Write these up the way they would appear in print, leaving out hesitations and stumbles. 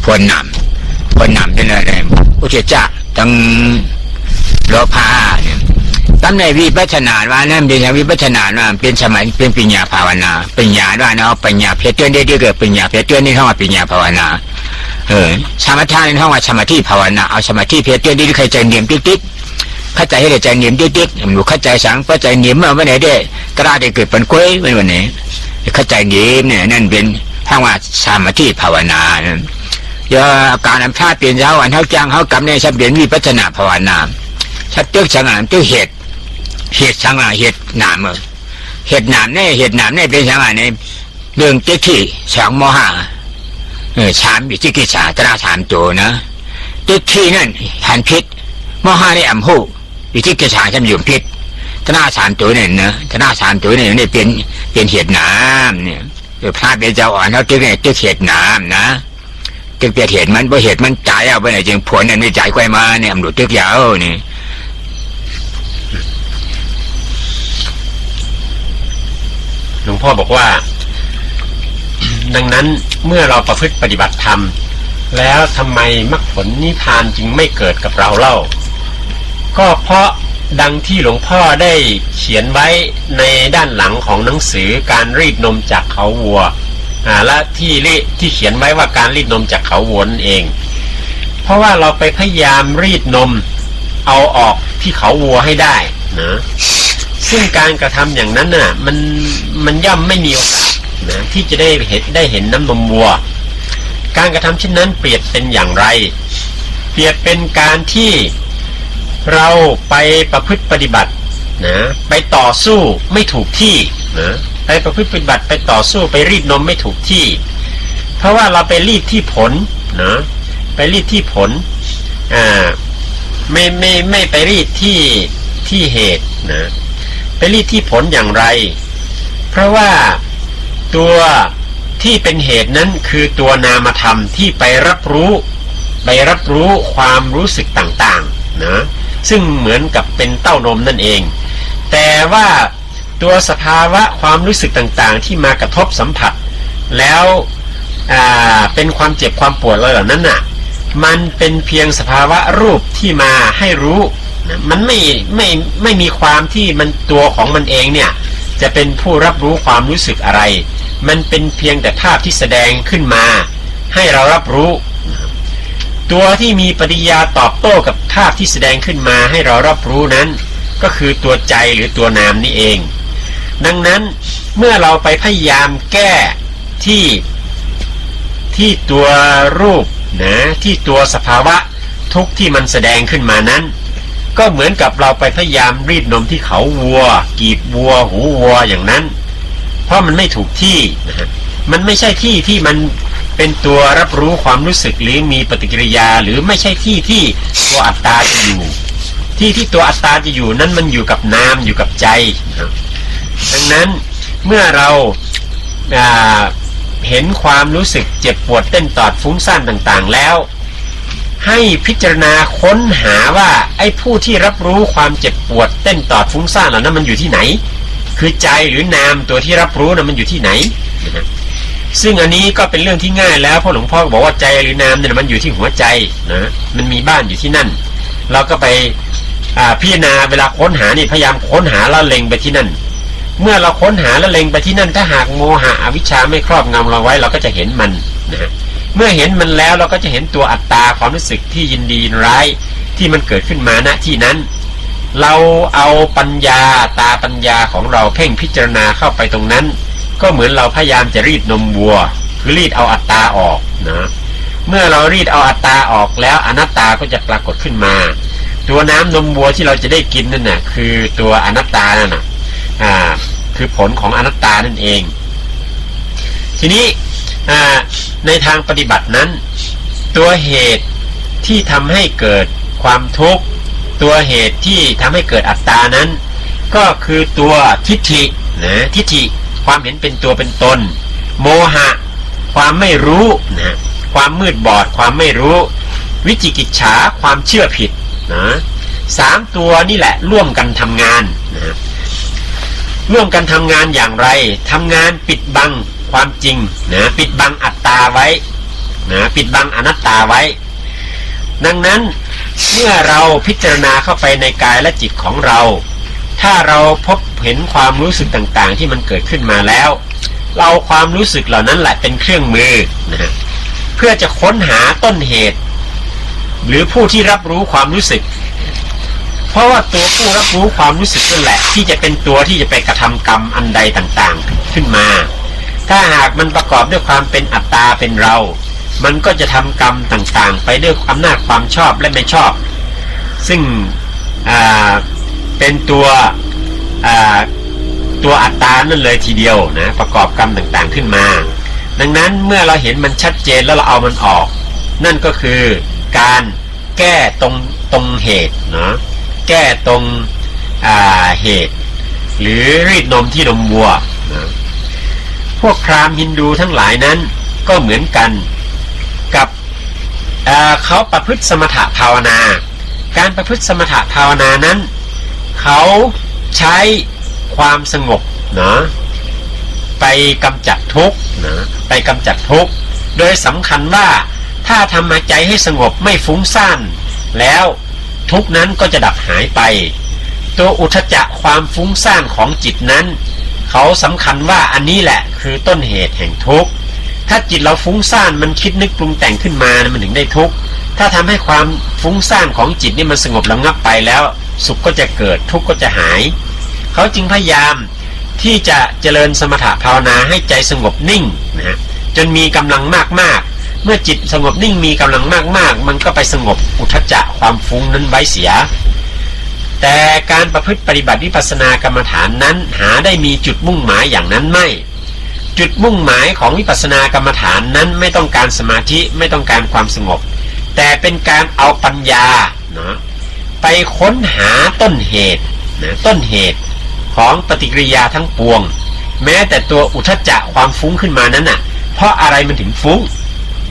พลนำเป็นอะไรอุเทจาตั้งโลภะเนี่ยตั้งในวิปัสสนาว่านั่นเป็นวิปัสสนาว่าเป็นสมัยเป็นปัญญาภาวนาปัญญาว่าเนาะปัญญาเพชรเตือนได้เกิดปัญญาเพชรเตือนนี่เข้ามาปัญญาภาวนาสมถะนี่เข้ามาสมาธิภาวนาเอาสมาธิเพชรเตือนที่ใครใจเหนียมติ๊กเข้าใจให้ใจเหนียมติ๊กหนูเข้าใจสังเข้าใจเหนียมเมื่อวันไหนได้กระได้เกิดเป็นกล้วยวันไหนเข้าใจเหนียมเนี่ยนั่นเป็นเข้ามาสมาธิภาวนาอย่าการนำชาติเปลี่ยนเช้าวันเท่าจังเขากำเนี่ยชัดเปลี่ยนวิปัสสนาภาวนาชัดเตือกสังหารเตือกเหตุสังหารเหตุหนามเหตุหนามเนี่ยเป็นสังหารในเรื่องเจ๊ขี้สองโมหะสามวิจิกิจฉาตราสามตัวนะเจ๊ขี้นั่นหันพิษโมหะในอัมหูวิจิกิจฉาจำอยู่พิษตราสามตัวเนี่ยนะตราสามตัวเนี่ยเป็นเหตุหนามเนี่ยพระเป็นเจ้าอ่อนเขาเจ๊เนี่ยเจ๊เหตุหนามนะจึงเปลี่ยนเหตุมันเพราะเหตุมันจ่ายเอาไปไหนจึงผลนั่นไม่จ่ายไกวมาเนี่ยมันหลุดตึกยาวนี่หลวงพ่อบอกว่าดังนั้นเมื่อเราประพฤติปฏิบัติธรรมแล้วทำไมมรรคผลนิพพานจึงไม่เกิดกับเราเล่าก็เพราะดังที่หลวงพ่อได้เขียนไว้ในด้านหลังของหนังสือการรีดนมจากเขาวัวและที่เขียนไว้ว่าการรีดนมจากเขาวัวนั่นเองเพราะว่าเราไปพยายามรีดนมเอาออกที่เขาวัวให้ได้นะซึ่งการกระทำอย่างนั้นน่ะมันย่อมไม่มีโอกาสนะที่จะได้เห็นน้ำนมวัวการกระทำเช่นนั้นเปรียบเป็นอย่างไรเปรียบเป็นการที่เราไปประพฤติปฏิบัตินะไปต่อสู้ไม่ถูกที่นะไปประพฤติปฏิบัติไปต่อสู้ไปรีดนมไม่ถูกที่เพราะว่าเราไปรีดที่ผลนะไปรีดที่ผลไม่ไปรีดที่เหตุนะไปรีดที่ผลอย่างไรเพราะว่าตัวที่เป็นเหตุนั้นคือตัวนามธรรมที่ไปรับรู้ความรู้สึกต่างๆนะซึ่งเหมือนกับเป็นเต้านมนั่นเองแต่ว่าตัวสภาวะความรู้สึกต่างๆที่มากระทบสัมผัสแล้วเป็นความเจ็บความปวดเหล่านั้นน่ะมันเป็นเพียงสภาวะรูปที่มาให้รู้นะมันไม่มีความที่มันตัวของมันเองเนี่ยจะเป็นผู้รับรู้ความรู้สึกอะไรมันเป็นเพียงแต่ภาพที่แสดงขึ้นมาให้เรารับรู้ตัวที่มีปฏิกิริยาตอบโต้กับภาพที่แสดงขึ้นมาให้เรารับรู้นั้นก็คือตัวใจหรือตัวนามนี่เองดังนั้นเมื่อเราไปพยายามแก้ที่ตัวรูปนะที่ตัวสภาวะทุกข์ที่มันแสดงขึ้นมานั้นก็เหมือนกับเราไปพยายามรีดนมที่เขาวัวกีบวัวหูวัวอย่างนั้นเพราะมันไม่ถูกที่นะฮะมันไม่ใช่ที่มันเป็นตัวรับรู้ความรู้สึกหรือมีปฏิกิริยาหรือไม่ใช่ที่ตัวอัตตาจะอยู่ที่ตัวอัตตาจะอยู่นั้นมันอยู่กับนามอยู่กับใจนะดังนั้นเมื่อเราเห็นความรู้สึกเจ็บปวดเต้นตอดฟุ้งซ่านต่างๆแล้วให้พิจารณาค้นหาว่าไอ้ผู้ที่รับรู้ความเจ็บปวดเต้นตอดฟุ้งซ่านเหล่านั้นมันอยู่ที่ไหนคือใจหรือนามตัวที่รับรู้นั้นมันอยู่ที่ไหนนะซึ่งอันนี้ก็เป็นเรื่องที่ง่ายแล้วเพราะหลวงพ่อบอกว่าใจหรือนามเนี่ยมันอยู่ที่หัวใจนะมันมีบ้านอยู่ที่นั่นเราก็ไปพิจารณาเวลาค้นหานี่พยายามค้นหาแล้วเล็งไปที่นั่นเมื่อเราค้นหาและเล็งไปที่นั่นถ้าหากโมหะอวิชชาไม่ครอบงำเราไว้เราก็จะเห็นมันนะเมื่อเห็นมันแล้วเราก็จะเห็นตัวอัตตาความรู้สึกที่ยินดีร้ายที่มันเกิดขึ้นมาณที่นั้นเราเอาปัญญาตาปัญญาของเราเพ่งพิจารณาเข้าไปตรงนั้นก็เหมือนเราพยายามจะรีดนมวัวคือรีดเอาอัตตาออกนะเมื่อเรารีดเอาอัตตาออกแล้วอนัตตาก็จะปรากฏขึ้นมาตัวน้ำนมวัวที่เราจะได้กินนั่นน่ะคือตัวอนัตตานั่นน่ะคือผลของอนัตตานั่นเองทีนี้ในทางปฏิบัตินั้นตัวเหตุที่ทำให้เกิดความทุกข์ตัวเหตุที่ทำให้เกิดอัตตานั้นก็คือตัวทิฏฐินะทิฏฐิความเห็นเป็นตัวเป็นตนโมหะความไม่รู้นะความมืดบอดความไม่รู้วิจิกิจฉาความเชื่อผิดนะ3ตัวนี่แหละร่วมกันทำงานนะร่วมกันทำงานอย่างไรทำงานปิดบังความจริงนะปิดบังอัตตาไว้ นะปิดบังอนัตตาไว้ดังนั้นเมื่อเราพิจารณาเข้าไปในกายและจิตของเราถ้าเราพบเห็นความรู้สึกต่างๆที่มันเกิดขึ้นมาแล้วเราความรู้สึกเหล่านั้นแหละเป็นเครื่องมือนะเพื่อจะค้นหาต้นเหตุหรือผู้ที่รับรู้ความรู้สึกเพราะว่าตัวผู้รับรู้ความรู้สึกนั่นแหละที่จะเป็นตัวที่จะไปกระทำกรรมอันใดต่างๆขึ้นมาถ้าหากมันประกอบด้วยความเป็นอัตตาเป็นเรามันก็จะทำกรรมต่างๆไปด้วยอำนาจความชอบและไม่ชอบซึ่งเป็นตัวอัตตานั่นเลยทีเดียวนะประกอบกรรมต่างๆขึ้นมาดังนั้นเมื่อเราเห็นมันชัดเจนแล้วเราเอามันออกนั่นก็คือการแก้ตรงเหตุเนาะแก้ตรงเหตุหรือรีดนมที่นมวัวนะพวกพราหมณ์ฮินดูทั้งหลายนั้นก็เหมือนกันกับเขาประพฤติสมถะภาวนาการประพฤติสมถะภาวนานั้นเขาใช้ความสงบนะไปกำจัดทุกข์นะไปกำจัดทุกข์โดยสำคัญว่าถ้าทำใจให้สงบไม่ฟุ้งซ่านแล้วทุกข์นั้นก็จะดับหายไปตัวอุทธัจจะความฟุ้งซ่านของจิตนั้นเขาสำคัญว่าอันนี้แหละคือต้นเหตุแห่งทุกข์ถ้าจิตเราฟุ้งซ่านมันคิดนึกปรุงแต่งขึ้นมามันถึงได้ทุกข์ถ้าทำให้ความฟุ้งซ่านของจิตนี่มันสงบระงับไปแล้วสุขก็จะเกิดทุกข์ก็จะหายเขาจึงพยายามที่จะเจริญสมถะภาวนาให้ใจสงบนิ่งนะจนมีกำลังมากๆเมื่อจิตสงบนิ่งมีกำลังมากๆมันก็ไปสงบอุทธัจจะความฟุ้งนั้นไว้เสียแต่การประพฤติปฏิบัติวิปัสสนากรรมฐานนั้นหาได้มีจุดมุ่งหมายอย่างนั้นไม่จุดมุ่งหมายของวิปัสสนากรรมฐานนั้นไม่ต้องการสมาธิไม่ต้องการความสงบแต่เป็นการเอาปัญญานะไปค้นหาต้นเหตุนะต้นเหตุของปฏิกิริยาทั้งปวงแม้แต่ตัวอุทธัจจะความฟุ้งขึ้นมานั้นน่ะเพราะอะไรมันถึงฟุ้ง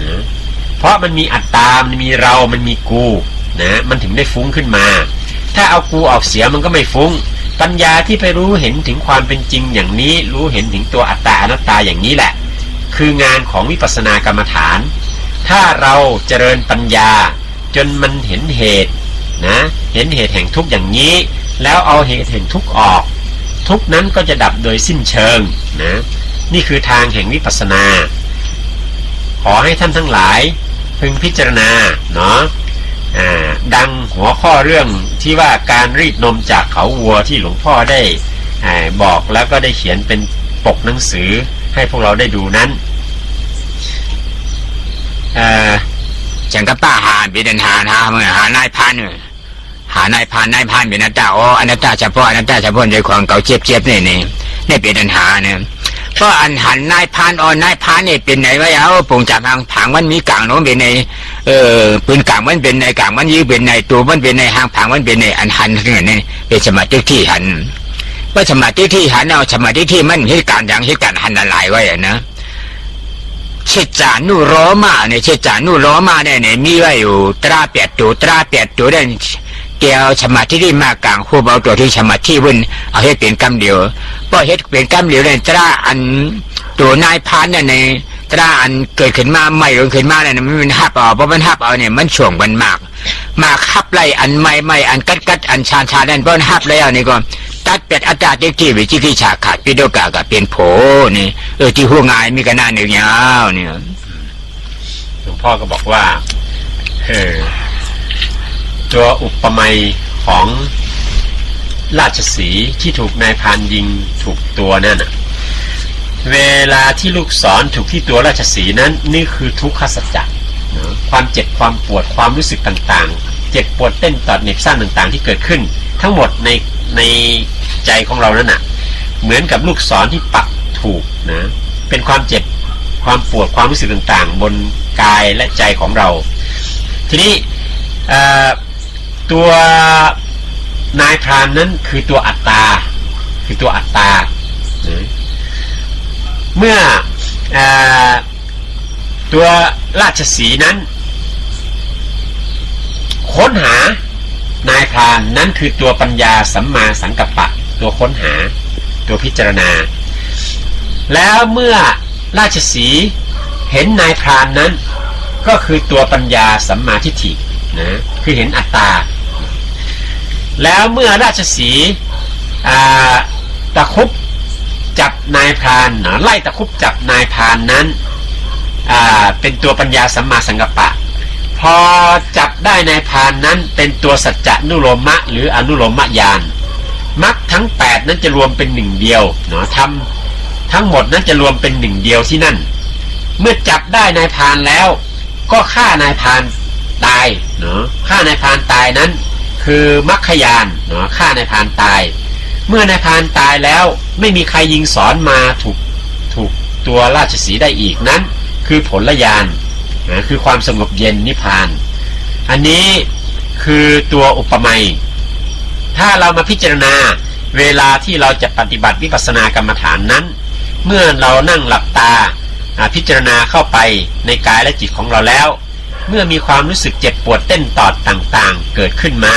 นะเพราะมันมีอัตตามันมีเรามันมีกูนะมันถึงได้ฟุ้งขึ้นมาถ้าเอากูออกเสียมันก็ไม่ฟุ้งปัญญาที่ไปรู้เห็นถึงความเป็นจริงอย่างนี้รู้เห็นถึงตัวอัตตาอนัตตาอย่างนี้แหละคืองานของวิปัสสนากรรมฐานถ้าเราเจริญปัญญาจนมันเห็นเหตุนะเห็นเหตุแห่งทุกข์อย่างนี้แล้วเอาเหตุแห่งทุกข์ออกทุกข์นั้นก็จะดับโดยสิ้นเชิงนะนี่คือทางแห่งวิปัสสนาขอให้ท่านทั้งหลายพึงพิจารณาเนาะดังหัวข้อเรื่องที่ว่าการรีดนมจากเขาวัวที่หลวงพ่อได้บอกแล้วก็ได้เขียนเป็นปกหนังสือให้พวกเราได้ดูนั้นฉันก็ป้าหาบิดันหาเมื่อหานายพันหานายพันเป็นอัตตาอนัตตาเฉพาะอนัตตาเฉพาะในของเก่าเจี๊ยบนี่เป็นปัญหาเนี่ยเพราะอันหันนายพานนายพานนี่เป็นไหนวะเอาปุ่งจับผางมันมีกลางโน้มเป็นในปืนกลางมันเป็นในกลางมันยื้อเป็นในตัวมันเป็นในหางผางมันเป็นในอันหันนี่เป็นสมาธิที่หันว่าสมาธิที่หันเอาสมาธิที่มันเหตุการณ์อย่างเหตุการณ์หันละลายไว้นะเชจานุโรมาเนี่ยเชจานุโรมาเนี่ยมีไว้อยู่ตราเปียดตัวได้เกี่ยวสมาธิที่มากลางคู่เอาตัวที่สมาธิวุ่นเอาให้เป็นกำเดียวเพราะเหตุเป็นกำเดียวเนี่ยตราอันตัวนายพานเนี่ยในตราอันเกิดขึ้นมาใหม่ลงขึ้นมาเนี่ยมันหับเอาเพราะมันหับเอาเนี่ยมันช่วงมันมากหับไล่อันใหม่อันกัดอันชานั่นเพราะหับแล้วนี่ก็ตัดเป็ดอัตราเด็กที่วิจิกิชาขาดปิโดกากับเป็นโผนี่ที่หัวงายมีกันหน้าหนึ่งยาวเนี่ยหลวงพ่อก็บอกว่าตัวอุปมาของราชสีห์ที่ถูกนายพรานยิงถูกตัวนั่นน่ะเวลาที่ลูกศรถูกที่ตัวราชสีห์นั้นนี่คือทุกขสัจจะความเจ็บความปวดความรู้สึกต่างๆเจ็บปวดเต้นตอดเหน็บซ่านต่างๆที่เกิดขึ้นทั้งหมดในใจของเรานั่นน่ะเหมือนกับลูกศรที่ปักถูกนะเป็นความเจ็บความปวดความรู้สึกต่างๆบนกายและใจของเราทีนี้ตัวนายพรานนั้นคือตัวอัตตาเมื่อตัวราชสีห์นั้นค้นหานายพรานนั้นคือตัวปัญญาสัมมาสังกัปปะตัวค้นหาตัวพิจารณาแล้วเมื่อราชสีห์เห็นนายพรานนั้น ก็คือตัวปัญญาสัมมาทิฏฐินะคือเห็นอัตตาแล้วเมื่อราชสีห์ตะคุบจับนายพรานไล่ตะคุบจับนายพรานนั้นเป็นตัวปัญญาสัมมาสังกัปปะพอจับได้นายพรานนั้นเป็นตัวสัจจะนุโลมะหรืออนุโลมญาณมรรคทั้ง8นั้นจะรวมเป็นหนึ่งเดียวเนาะทำทั้งหมดนั้นจะรวมเป็นหนึ่งเดียวที่นั่นเมื่อจับได้นายพรานแล้วก็ฆ่านายพรานตายเนาะฆ่านายพรานตายนั้นคือมรรคญาณเนาะฆ่านายพรานตายเมื่อนายพรานตายแล้วไม่มีใครยิงสอนมาถูกตัวราชสีห์ได้อีกนั้นคือผลญาณนะคือความสงบเย็นนิพพานอันนี้คือตัวอุปมาถ้าเรามาพิจารณาเวลาที่เราจะปฏิบัติวิปัสสนากรรมฐานนั้นเมื่อเรานั่งหลับตาพิจารณาเข้าไปในกายและจิตของเราแล้วเมื่อมีความรู้สึกเจ็บปวดเต้นตอดต่างๆเกิดขึ้นมา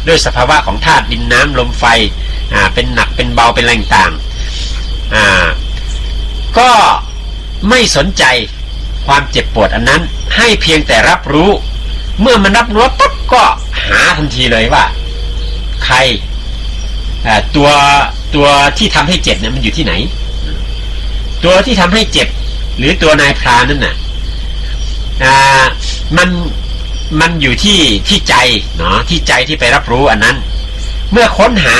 ด้วยสภาวะของธาตุดินน้ำลมไฟเป็นหนักเป็นเบาเป็นอะไรต่างๆก็ไม่สนใจความเจ็บปวดอันนั้นให้เพียงแต่รับรู้เมื่อมันรับรู้ปุ๊บก็หาทันทีเลยว่าใครตัวที่ทำให้เจ็บเนี่ยมันอยู่ที่ไหนตัวที่ทำให้เจ็บหรือตัวนายพรานนั่นน่ะมันอยู่ที่ใจเนาะที่ใจที่ไปรับรู้อันนั้นเมื่อค้นหา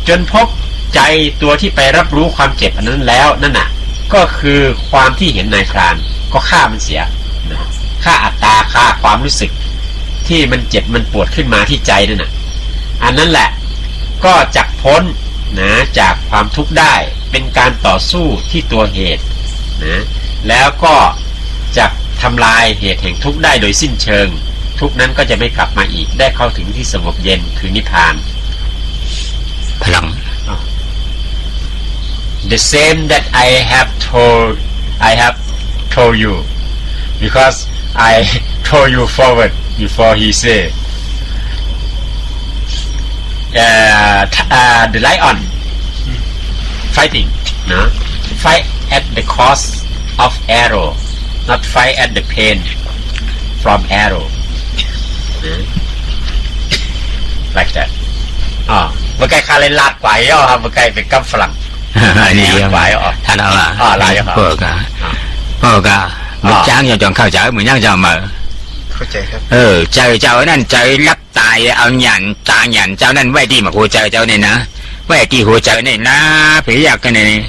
จนพบใจตัวที่ไปรับรู้ความเจ็บอันนั้นแล้วนั่นน่ะก็คือความที่เห็นนายพรานก็ฆ่ามันเสียฆ่าอัตตาฆ่าความรู้สึกที่มันเจ็บมันปวดขึ้นมาที่ใจนั่นน่ะอันนั้นแหละก็จักพ้นนะจากความทุกข์ได้เป็นการต่อสู้ที่ตัวเหตุนะแล้วก็จะทำลายเหตุแห่งทุกข์ได้โดยสิ้นเชิงทุกข์นั้นก็จะไม่กลับมาอีกได้เข้าถึงที่สงบเย็นคือนิพพานพลัง The same that I have told you because I told you forward before he said the lion fighting no fight at the cost of arrow not fight at the pain from arrow like that เมื่อกี้คาเลยลาดไกวอ่ะครับเมื่อกี้เป็นกับฝรั่งอันนี้ไกวอ่ะท่านเอาลายครับพ่อก็มันจ้างอย่างจงเข้าใจเหมือนอย่างจะมาเข้าใจครับใจเจ้านั่นใจรักตายเอาหยันตาหยันเจ้านั่นไว้ดีมาหัวใจเจ้าเนี่ยนะไว้ที่หัวใจเนี่ยนะพยากกันเนี่ย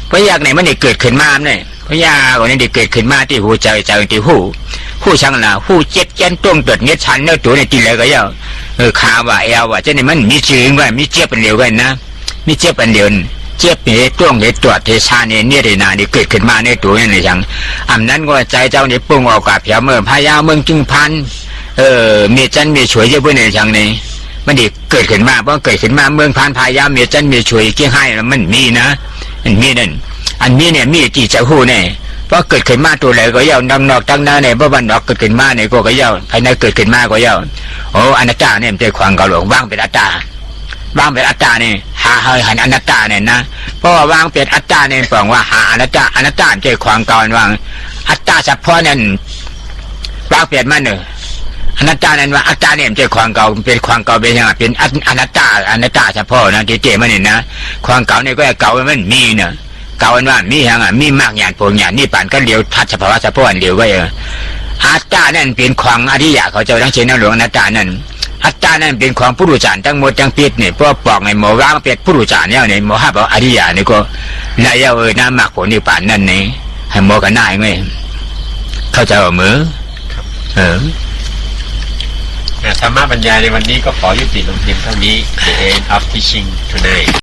พยากไหนมันได้เกิดขึ้นมาเนี่ยพยาคนนี้ได้เกิดขึ้นมาที่หัวใจเจ้าที่หู้ช่างน่ะหู้เจ็บแก่นต้วงเกิดเงี้ยชันเนื้อตัวในตีเลยก็เยอะขาว่าเอวว่าเจ้านี่มันมีจืดว่ามีเจ็บเป็นเดียวกันนะมีเจ็บเป็นเดียวเจ็บเนี่ยต้วงเนี่ยตัวเทชาเนี่ยเนี่ยได้นานี่เกิดขึ้นมาในตัวนี่เลยช่างอันนั้นก็ใจเจ้านี่ปุ่งออกกับเพียเมื่อพยาเมืองจึงพันมีจันมีช่วยเยอะเพื่อนในช่างนี่มันดีเกิดขึ้นมาเพราะเกิดขึ้นมาเมืองพันพยามีจันมีช่วยเกี่ยงให้แล้วมันมีนะมันมีนั่นอันนี้เนี่ยมีที่จะหู้เนี่ยเพราะเกิดขึ้นมาตัวไหนก็ยาวดังนอกดังหน้าเนี่ยเพราะวันนอกเกิดขึ้นมาเนี่ยก็ยาวภายในเกิดขึ้นมาก็ยาวโอ้อนัตตาเนี่ยเป็นความกระหลงว่างเป็นอัตตาวางเป็นอัตตาเนี่ยหาหันอนัตตาเนี่ยนะเพราะว่าวางเป็นอัตตาเนี่ยบอกว่าหาอนัตตาเป็นความเก่าวางอัตตาเฉพาะนั่นวางเปลี่ยนมันอนัตตานั่นว่าอัตตาเนี่ยเป็นความเก่าเป็นความเก่าเป็นยังไงเป็นอนัตตาเฉพาะนะเจ๊มันเนี่ยนะความเก่าเนี่ยก็เก่ามันมีเนี่ยเก่าว่ามีอย่างมีมากอย่างพวกอย่างนี่ป่านก็เลี้ยวทัดเฉพาะอันเดียวก็อัตตานั่นเป็นของอริยะเขาเจ้าทั้งเช่นหลวงอนัตตานั่นอัตตานั่นเป็นของผู้รู้จารทั้งหมดทั้งปิดเนี่ยพวกปอกในหมอว่างเป็ดผู้รู้จารเนี่ยในหมอห้าบอกอริยะนี่ก็นายน้ำมากผลนิพพานนั่นนี่ให้หมอกันหน้าไงเข้าใจว่ามือธรรมะบรรยายในวันนี้ก็ขอยุติลงเพียงเท่านี้ The end of teaching tonight